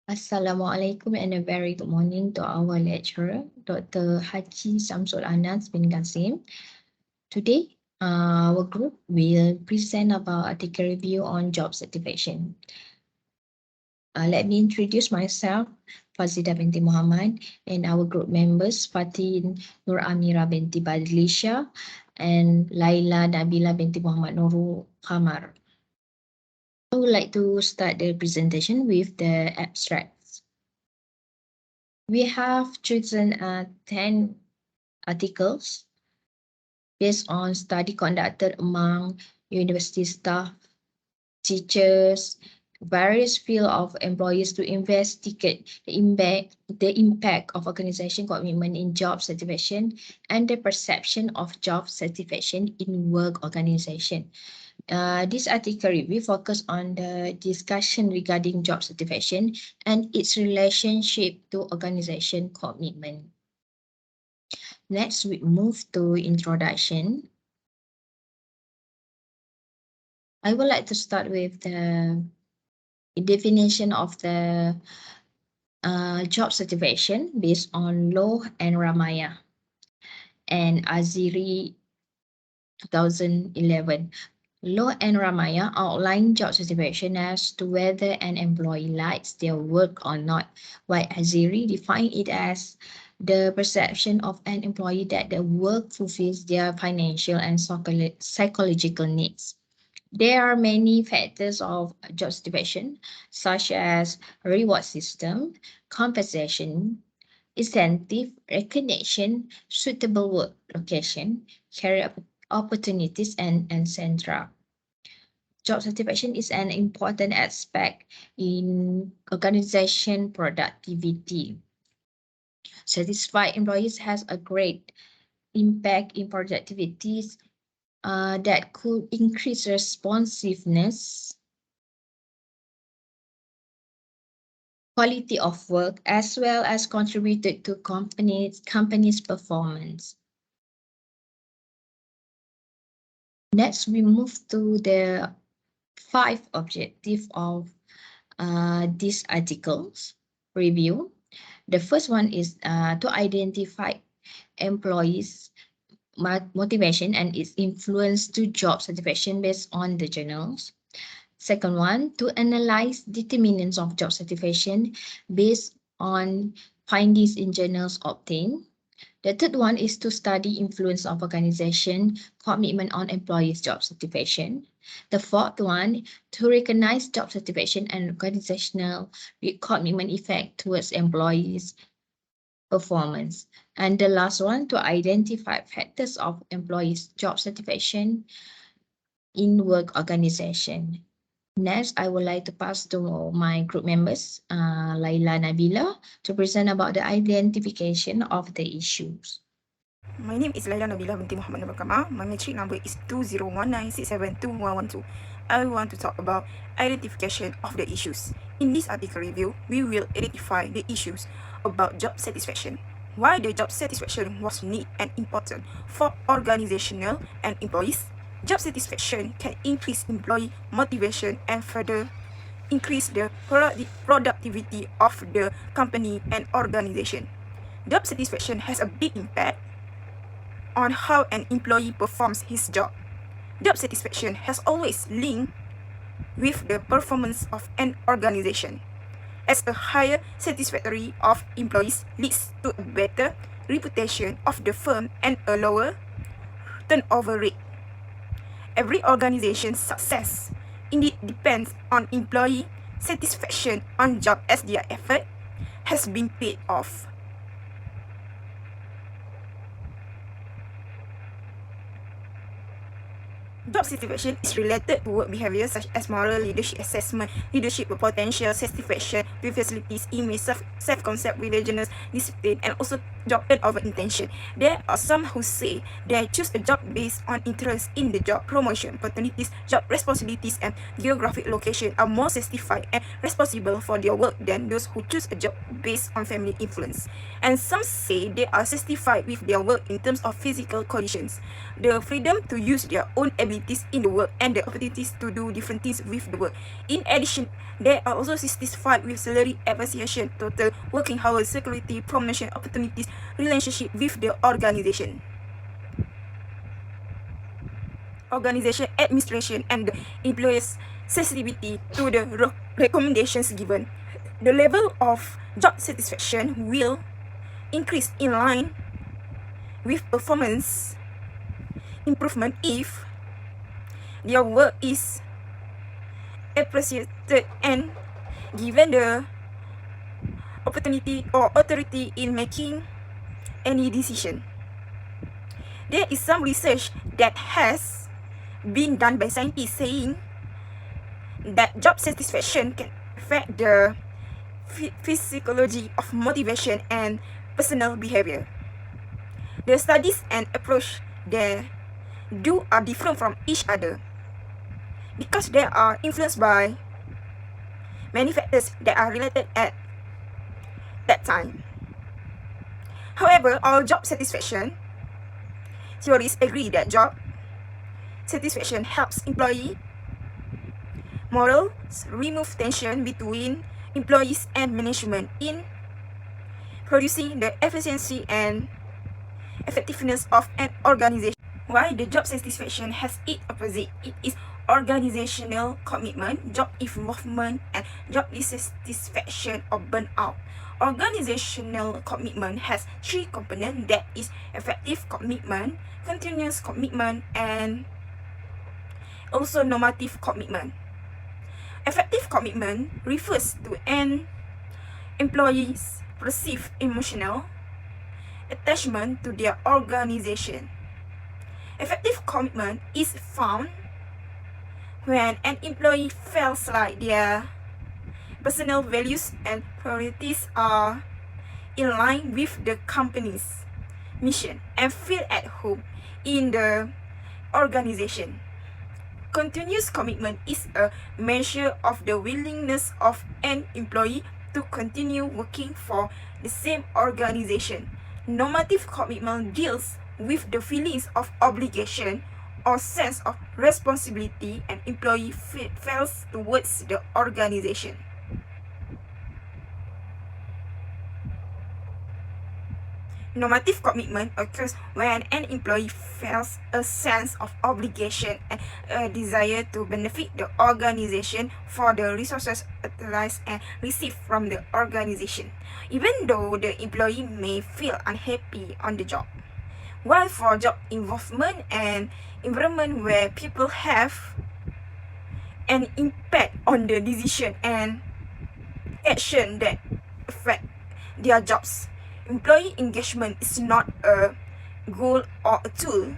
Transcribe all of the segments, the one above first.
Assalamualaikum and a very good morning to our lecturer, Dr. Haji Samsul Anas bin Qasim. Today, our group will present about article review on job satisfaction. Let me introduce myself, Fazida binti Muhammad, and our group members, Fatin Nur Amira binti Badlisha, and Laila Nabila binti Muhammad Nurul Kamar. I would like to start the presentation with the abstracts. We have chosen 10 articles based on study conducted among university staff, teachers, various field of employees to investigate the impact of organization commitment in job satisfaction and the perception of job satisfaction in work organization. This article review focus on the discussion regarding job satisfaction and its relationship to organization commitment. Next, we move to introduction. I would like to start with the definition of the job satisfaction based on Loh and Ramaya and Aziri 2011. Loh and Ramaya outline job satisfaction as to whether an employee likes their work or not, while Aziri define it as the perception of an employee that the work fulfills their financial and psychological needs. There are many factors of job satisfaction, such as reward system, compensation, incentive, recognition, suitable work location, career opportunities, and etc. Job satisfaction is an important aspect in organization productivity. Satisfied employees has a great impact in productivities that could increase responsiveness, quality of work, as well as contributed to company's performance. Next, we move to the 5 objectives of this article's review. The first one is to identify employees' motivation and its influence to job satisfaction based on the journals. Second one, to analyze determinants of job satisfaction based on findings in journals obtained. The third one is to study influence of organization commitment on employees' job satisfaction. The fourth one, to recognize job satisfaction and organizational commitment effect towards employees' performance. And the last one, to identify factors of employees' job satisfaction in work organization. Next, I would like to pass to my group members, Laila Nabila, to present about the identification of the issues. My name is Laila Nabila binti Muhammad Nur Kamar. My matric number is 2019672112. I want to talk about identification of the issues. In this article review, we will identify the issues about job satisfaction. Why the job satisfaction was neat and important for organizational and employees. Job satisfaction can increase employee motivation and further increase the productivity of the company and organization. Job satisfaction has a big impact on how an employee performs his job. Job satisfaction has always linked with the performance of an organization, as a higher satisfactory of employees leads to a better reputation of the firm and a lower turnover rate. Every organization's success indeed depends on employee satisfaction on job as their effort has been paid off. Job satisfaction is related to work behavior such as moral, leadership assessment, leadership potential, satisfaction with facilities, image, self-concept, religiousness, discipline, and also job turnover intention. There are some who say they choose a job based on interest in the job, promotion, opportunities, job responsibilities, and geographic location are more satisfied and responsible for their work than those who choose a job based on family influence. And some say they are satisfied with their work in terms of physical conditions, the freedom to use their own ability flexibilities in the work and the opportunities to do different things with the work. In addition, there are also satisfied with salary appreciation, total working hours, security, promotion opportunities, relationship with the organization, administration, and the employer's sensitivity to the recommendations given. The level of job satisfaction will increase in line with performance improvement if their work is appreciated and given the opportunity or authority in making any decision. There is some research that has been done by scientists saying that job satisfaction can affect the physiology of motivation and personal behavior. The studies and approach they do are different from each other because they are influenced by many factors that are related at that time. However, all job satisfaction theories agree that job satisfaction helps employee morals, remove tension between employees and management in producing the efficiency and effectiveness of an organization. Why the job satisfaction has its opposite? It is organizational commitment, job involvement, and job dissatisfaction or burnout. Organizational commitment has three components, that is effective commitment, continuous commitment, and also normative commitment. Effective commitment refers to an employee's perceived emotional attachment to their organization. Effective commitment is found when an employee feels like their personal values and priorities are in line with the company's mission and feel at home in the organization. Continuous commitment is a measure of the willingness of an employee to continue working for the same organization. Normative commitment deals with the feelings of obligation or sense of responsibility an employee feels towards the organization. Normative commitment occurs when an employee feels a sense of obligation and a desire to benefit the organization for the resources utilized and received from the organization, even though the employee may feel unhappy on the job. While for job involvement and environment where people have an impact on the decision and action that affect their jobs, employee engagement is not a goal or a tool,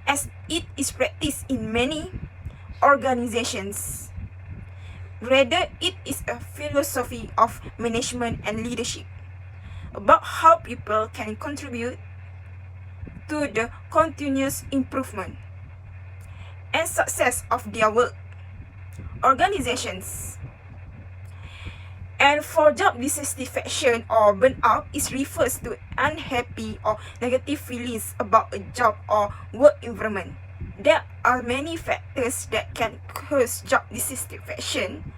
as it is practiced in many organizations. Rather, it is a philosophy of management and leadership about how people can contribute to the continuous improvement and success of their work organizations. And for job dissatisfaction or burnout, it refers to unhappy or negative feelings about a job or work environment. There are many factors that can cause job dissatisfaction.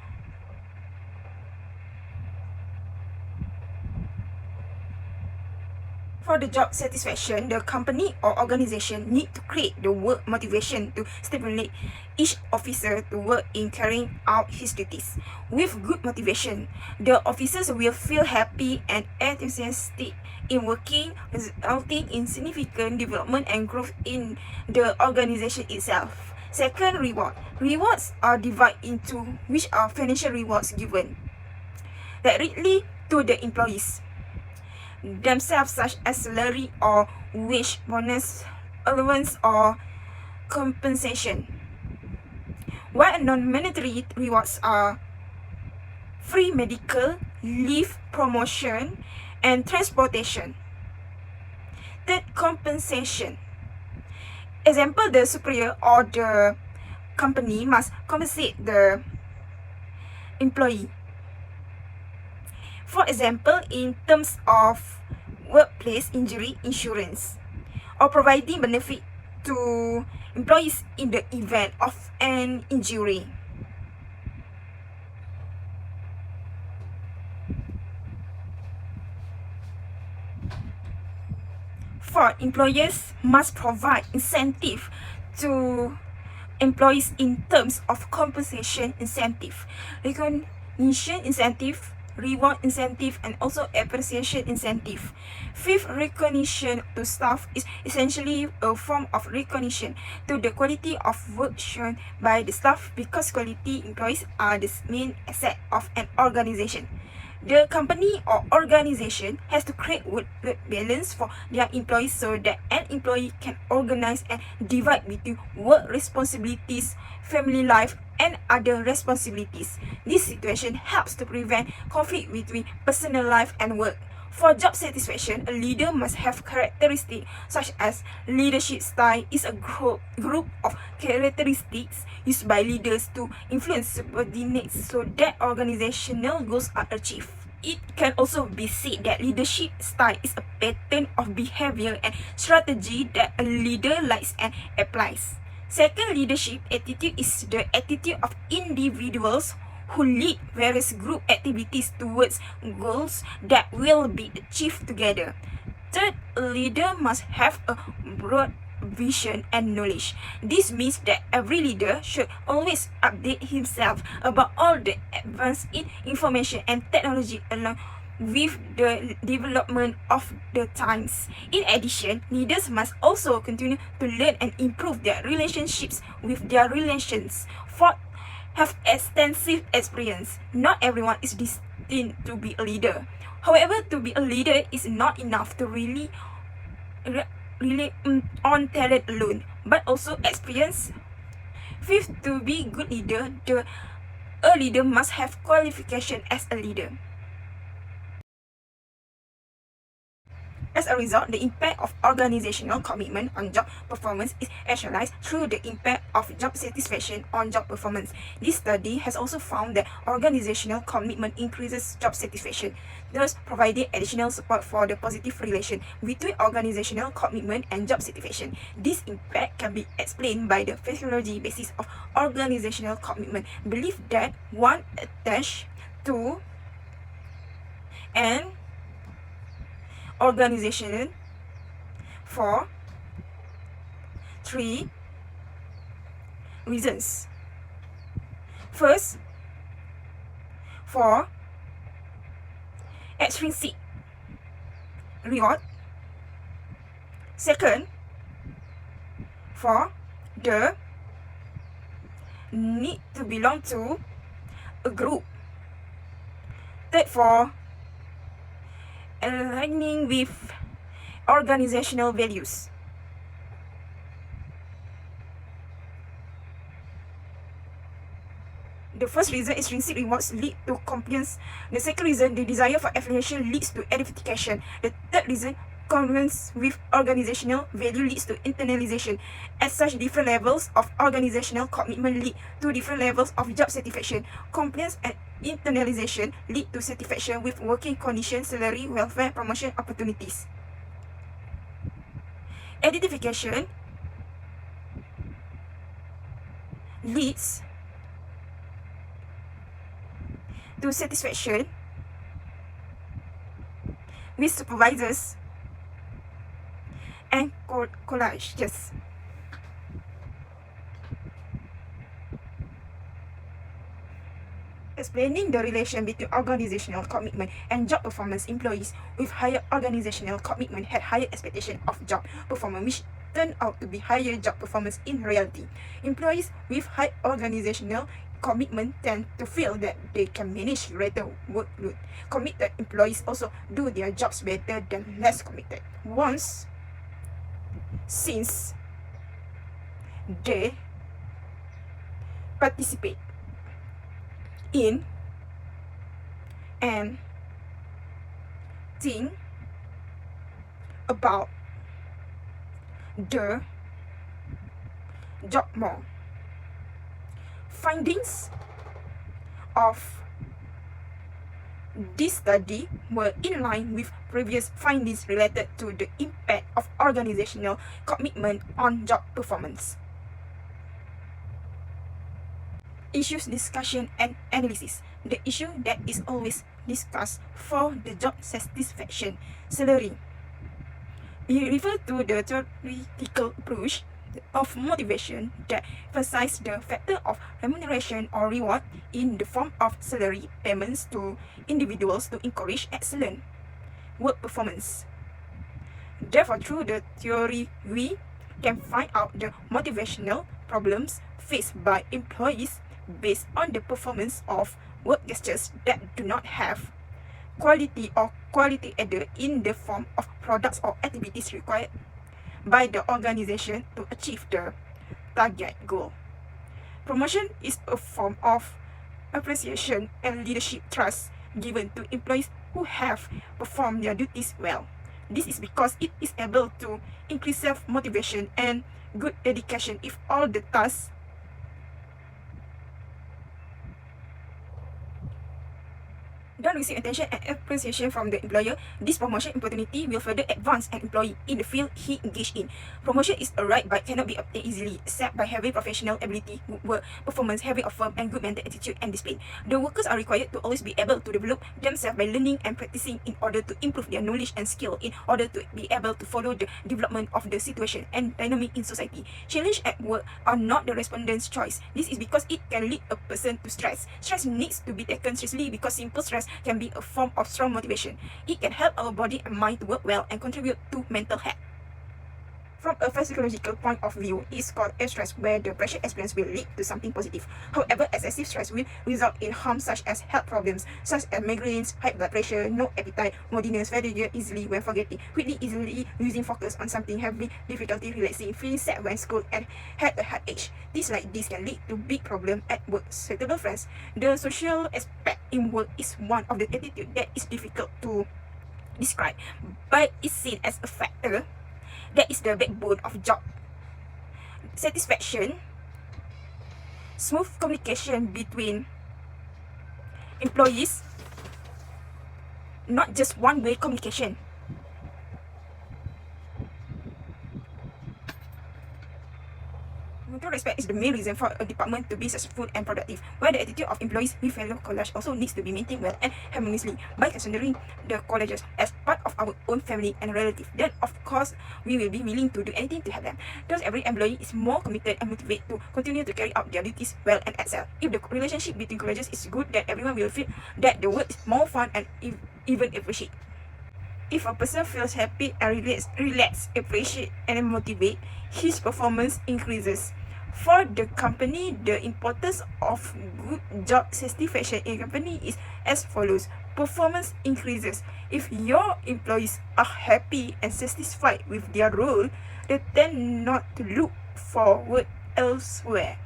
For the job satisfaction, the company or organization need to create the work motivation to stimulate each officer to work in carrying out his duties. With good motivation, the officers will feel happy and enthusiastic in working, resulting in significant development and growth in the organization itself. Second, reward. Rewards are divided into which are financial rewards given directly to the employees themselves, such as salary or wage, bonus, allowance, or compensation. While non-monetary rewards are free medical, leave, promotion, and transportation. Third, compensation. Example, the superior or the company must compensate the employee. For example, in terms of workplace injury insurance, or providing benefit to employees in the event of an injury. Fourth, employers must provide incentive to employees in terms of compensation incentive, recognition incentive, reward incentive, and also appreciation incentive. Fifth, recognition to staff is essentially a form of recognition to the quality of work shown by the staff, because quality employees are the main asset of an organization. The company or organization has to create work-life balance for their employees so that an employee can organize and divide between work responsibilities, family life, and other responsibilities. This situation helps to prevent conflict between personal life and work. For job satisfaction, a leader must have characteristics such as leadership style is a group of characteristics used by leaders to influence subordinates so that organizational goals are achieved. It can also be said that leadership style is a pattern of behavior and strategy that a leader likes and applies. Second, leadership attitude is the attitude of individuals who lead various group activities towards goals that will be achieved together. Third, a leader must have a broad vision and knowledge. This means that every leader should always update himself about all the advances in information and technology along with the development of the times. In addition, leaders must also continue to learn and improve their relationships with their relations. Fourth, have extensive experience. Not everyone is destined to be a leader. However, to be a leader is not enough to rely on talent alone, but also experience. Fifth, to be a good leader, a leader must have qualification as a leader. As a result, the impact of organizational commitment on job performance is analyzed through the impact of job satisfaction on job performance. This study has also found that organizational commitment increases job satisfaction, thus providing additional support for the positive relation between organizational commitment and job satisfaction. This impact can be explained by the physiology basis of organizational commitment. Believe that one attached to an organization for 3 reasons. First, for extrinsic reward. Second, for the need to belong to a group. Third, for aligning with organizational values. The first reason, extrinsic rewards lead to compliance. The second reason, the desire for affiliation leads to edification. The third reason, congruence with organizational value leads to internalization. As such, different levels of organizational commitment lead to different levels of job satisfaction. Compliance and internalization lead to satisfaction with working conditions, salary, welfare, promotion opportunities. Identification leads to satisfaction with supervisors and collages. Explaining the relation between organizational commitment and job performance, employees with higher organizational commitment had higher expectation of job performance, which turned out to be higher job performance in reality. Employees with high organizational commitment tend to feel that they can manage greater workload. Committed employees also do their jobs better than less committed ones, since they participate in and think about the job more. Findings of this study were in line with previous findings related to the impact of organizational commitment on job performance. Issues discussion and analysis. The issue that is always discussed for the job satisfaction, salary. We refer to the theoretical approach of motivation that emphasizes the factor of remuneration or reward in the form of salary payments to individuals to encourage excellent work performance. Therefore, through the theory, we can find out the motivational problems faced by employees based on the performance of work gestures that do not have quality or quality added in the form of products or activities required by the organization to achieve the target goal. Promotion is a form of appreciation and leadership trust given to employees who have performed their duties well. This is because it is able to increase self-motivation and good dedication if all the tasks don't receive attention and appreciation from the employer. This promotion opportunity will further advance an employee in the field he engaged in. Promotion is a right but cannot be obtained easily except by having professional ability, good work performance, having a firm and good mental attitude and discipline. The workers are required to always be able to develop themselves by learning and practicing in order to improve their knowledge and skill in order to be able to follow the development of the situation and dynamic in society. Challenge at work are not the respondent's choice. This is because it can lead a person to stress. Stress needs to be taken seriously because simple stress can be a form of strong motivation. It can help our body and mind to work well and contribute to mental health. From a physiological point of view, it is called stress, where the pressure experience will lead to something positive. However, excessive stress will result in harm such as health problems, such as migraines, high blood pressure, no appetite, moodiness, fatigue easily when forgetting, quickly easily losing focus on something, having difficulty relaxing, feeling sad when school, and had a headache. Things like this can lead to big problem at work. Suitable friends. The social aspect in work is one of the attitude that is difficult to describe, but is seen as a factor that is the backbone of job satisfaction. Smooth communication between employees, not just one-way communication. Mutual respect is the main reason for a department to be successful and productive, where the attitude of employees with fellow colleagues also needs to be maintained well and harmoniously by considering the colleagues as part of our own family and relative. Then, of course, we will be willing to do anything to help them. Thus, every employee is more committed and motivated to continue to carry out their duties well and excel. If the relationship between colleagues is good, then everyone will feel that the work is more fun and even appreciate. If a person feels happy and relaxed, appreciate and motivate, his performance increases. For the company, the importance of good job satisfaction in a company is as follows. Performance increases. If your employees are happy and satisfied with their role, they tend not to look for work elsewhere.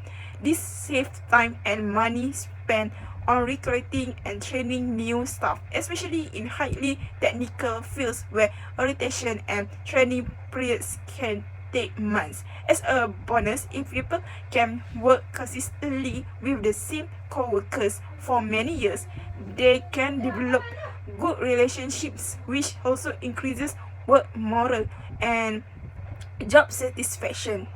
This saves time and money spent on recruiting and training new staff, especially in highly technical fields where orientation and training periods can take months. As a bonus, if people can work consistently with the same co-workers for many years, they can develop good relationships, which also increases work morale and job satisfaction.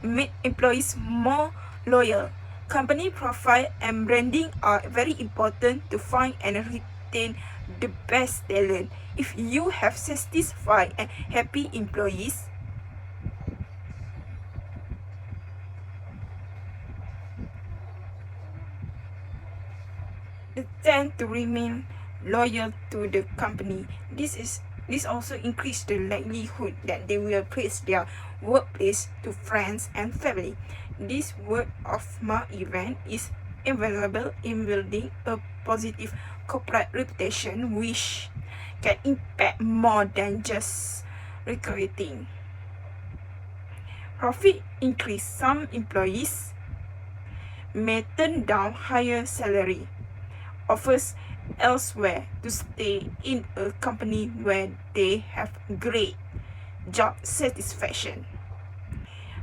Make employees more loyal. Company profile and branding are very important to find and retain the best talent. If you have satisfied and happy employees, they tend to remain loyal to the company. This also increases the likelihood that they will praise their workplace to friends and family. This word of mouth event is invaluable in building a positive corporate reputation, which can impact more than just recruiting. Profit increase. Some employees may turn down higher salary offers elsewhere to stay in a company where they have great job satisfaction.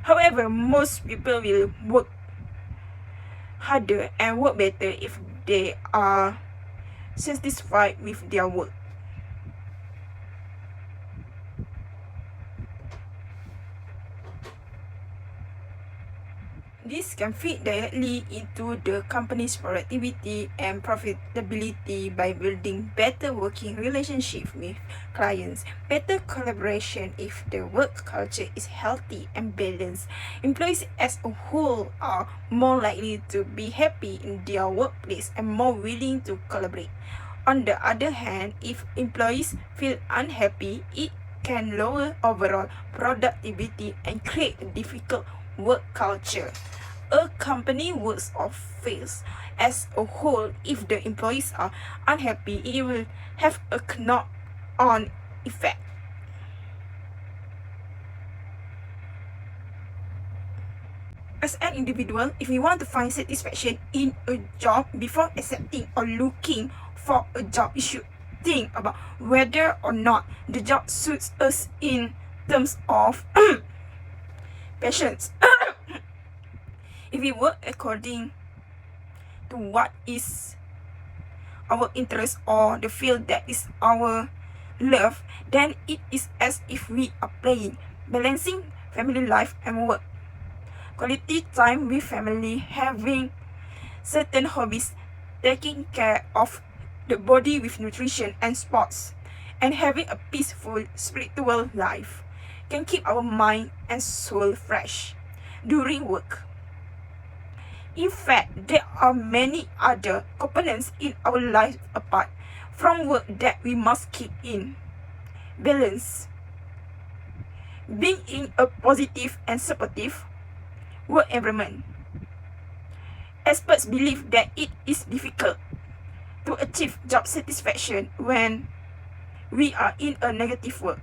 However, most people will work harder and work better if they are satisfied with their work. This can feed directly into the company's productivity and profitability by building better working relationships with clients, better collaboration if the work culture is healthy and balanced. Employees as a whole are more likely to be happy in their workplace and more willing to collaborate. On the other hand, if employees feel unhappy, it can lower overall productivity and create a difficult work culture. A company works or fails as a whole if the employees are unhappy, it will have a knock-on effect. As an individual, if we want to find satisfaction in a job before accepting or looking for a job, we should think about whether or not the job suits us in terms of passions. If we work according to what is our interest or the field that is our love, then it is as if we are playing, balancing family life and work. Quality time with family, having certain hobbies, taking care of the body with nutrition and sports, and having a peaceful spiritual life can keep our mind and soul fresh during work. In fact, there are many other components in our life apart from work that we must keep in balance. Being in a positive and supportive work environment. Experts believe that it is difficult to achieve job satisfaction when we are in a negative work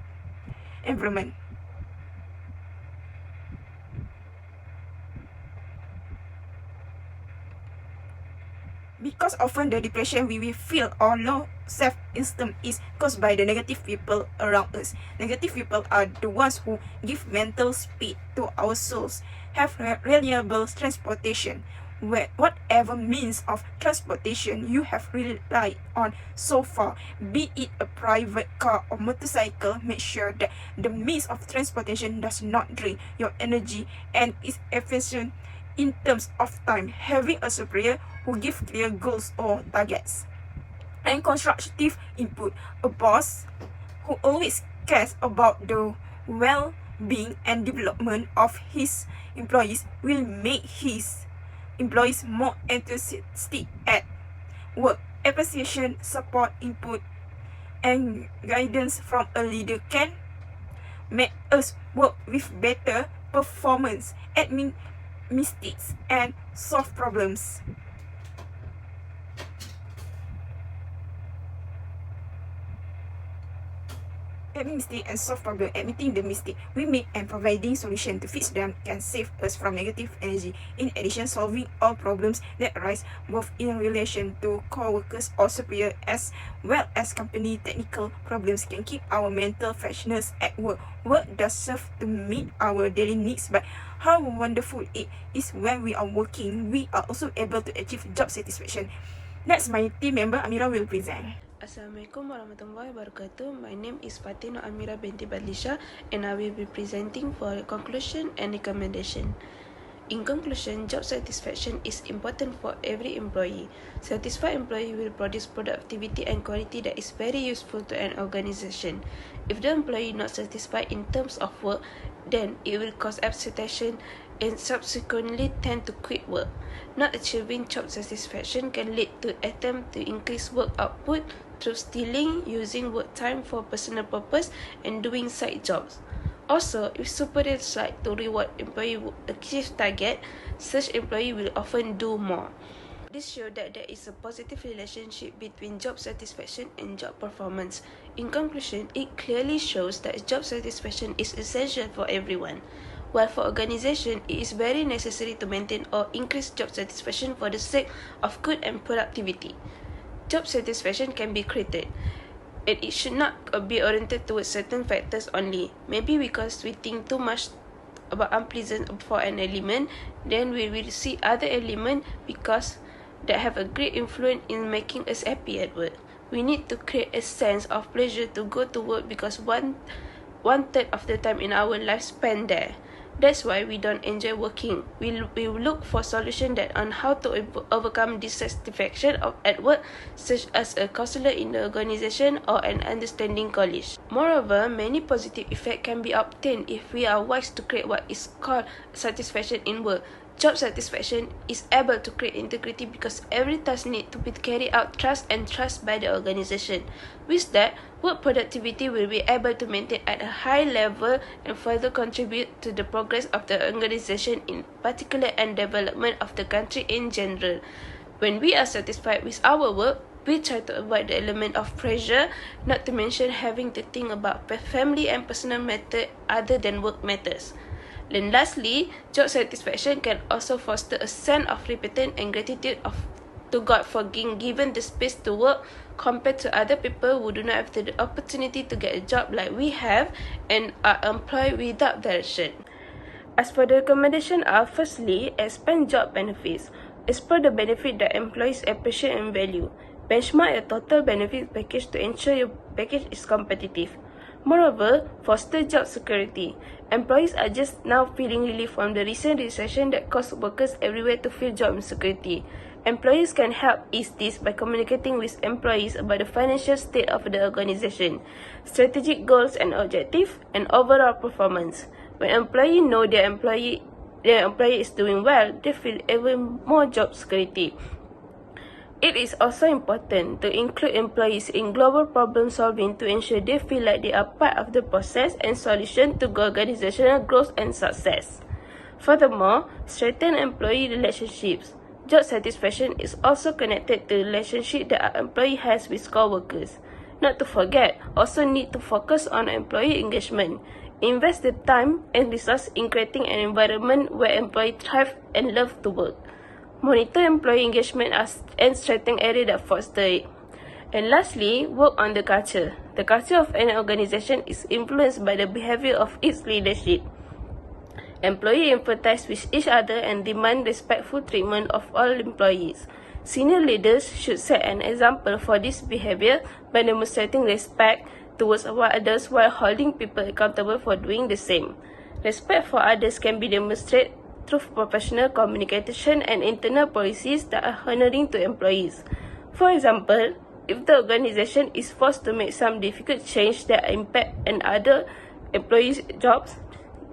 environment. Because often the depression we will feel or low self-esteem is caused by the negative people around us. Negative people are the ones who give mental speed to our souls, have reliable transportation. Whatever means of transportation you have relied on so far, be it a private car or motorcycle, make sure that the means of transportation does not drain your energy and is efficient in terms of time. Having a superior who give clear goals or targets and constructive input, a boss who always cares about the well-being and development of his employees will make his employees more enthusiastic at work. Appreciation, support, input, and guidance from a leader can make us work with better performance, admit mistakes, and solve problems. Admitting the mistake we make and providing solution to fix them can save us from negative energy. In addition, solving all problems that arise both in relation to co-workers or superior as well as company technical problems can keep our mental freshness at work. Work does serve to meet our daily needs, but how wonderful it is when we are working, we are also able to achieve job satisfaction. Next, my team member Amira will present. Assalamualaikum warahmatullahi wabarakatuh. My name is Fatina Amira binti Badlisha and I will be presenting for the conclusion and recommendation. In conclusion, job satisfaction is important for every employee. Satisfied employee will produce productivity and quality that is very useful to an organization. If the employee not satisfied in terms of work, then it will cause agitation and subsequently tend to quit work. Not achieving job satisfaction can lead to attempt to increase work output through stealing, using work time for personal purpose, and doing side jobs. Also, if superiors like to reward employee who achieve target, such employee will often do more. This shows that there is a positive relationship between job satisfaction and job performance. In conclusion, it clearly shows that job satisfaction is essential for everyone. While for organization, it is very necessary to maintain or increase job satisfaction for the sake of good and productivity. Job satisfaction can be created, and it should not be oriented towards certain factors only. Maybe because we think too much about unpleasant for an element, then we will see other elements because that have a great influence in making us happy at work. We need to create a sense of pleasure to go to work because one third of the time in our life spent there. That's why we don't enjoy working. We look for solutions that on how to overcome dissatisfaction at work, such as a counselor in the organization or an understanding college. Moreover, many positive effects can be obtained if we are wise to create what is called satisfaction in work. Job satisfaction is able to create integrity because every task needs to be carried out trust by the organization. With that, work productivity will be able to maintain at a high level and further contribute to the progress of the organization in particular and development of the country in general. When we are satisfied with our work, we try to avoid the element of pressure, not to mention having to think about family and personal matters other than work matters. And lastly, job satisfaction can also foster a sense of repentance and gratitude to God for being given the space to work compared to other people who do not have the opportunity to get a job like we have and are employed without direction. As for the recommendation are, firstly, expand job benefits. Explore the benefit that employees appreciate and value. Benchmark your total benefits package to ensure your package is competitive. Moreover, foster job security. Employees are just now feeling relief from the recent recession that caused workers everywhere to feel job insecurity. Employees can help ease this by communicating with employees about the financial state of the organization, strategic goals and objectives, and overall performance. When employees know their employee is doing well, they feel even more job security. It is also important to include employees in global problem solving to ensure they feel like they are part of the process and solution to organizational growth and success. Furthermore, strengthen employee relationships. Job satisfaction is also connected to the relationship that an employee has with co-workers. Not to forget, also need to focus on employee engagement. Invest the time and resources in creating an environment where employees thrive and love to work. Monitor employee engagement and strengthen areas that foster it. And lastly, work on the culture. The culture of an organization is influenced by the behavior of its leadership. Employees empathize with each other and demand respectful treatment of all employees. Senior leaders should set an example for this behavior by demonstrating respect towards others while holding people accountable for doing the same. Respect for others can be demonstrated through professional communication and internal policies that are honoring to employees. For example, if the organization is forced to make some difficult change that impact and other employees' jobs,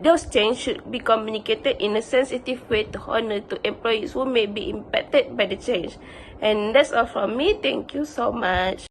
those changes should be communicated in a sensitive way to honor to employees who may be impacted by the change. And that's all from me. Thank you so much.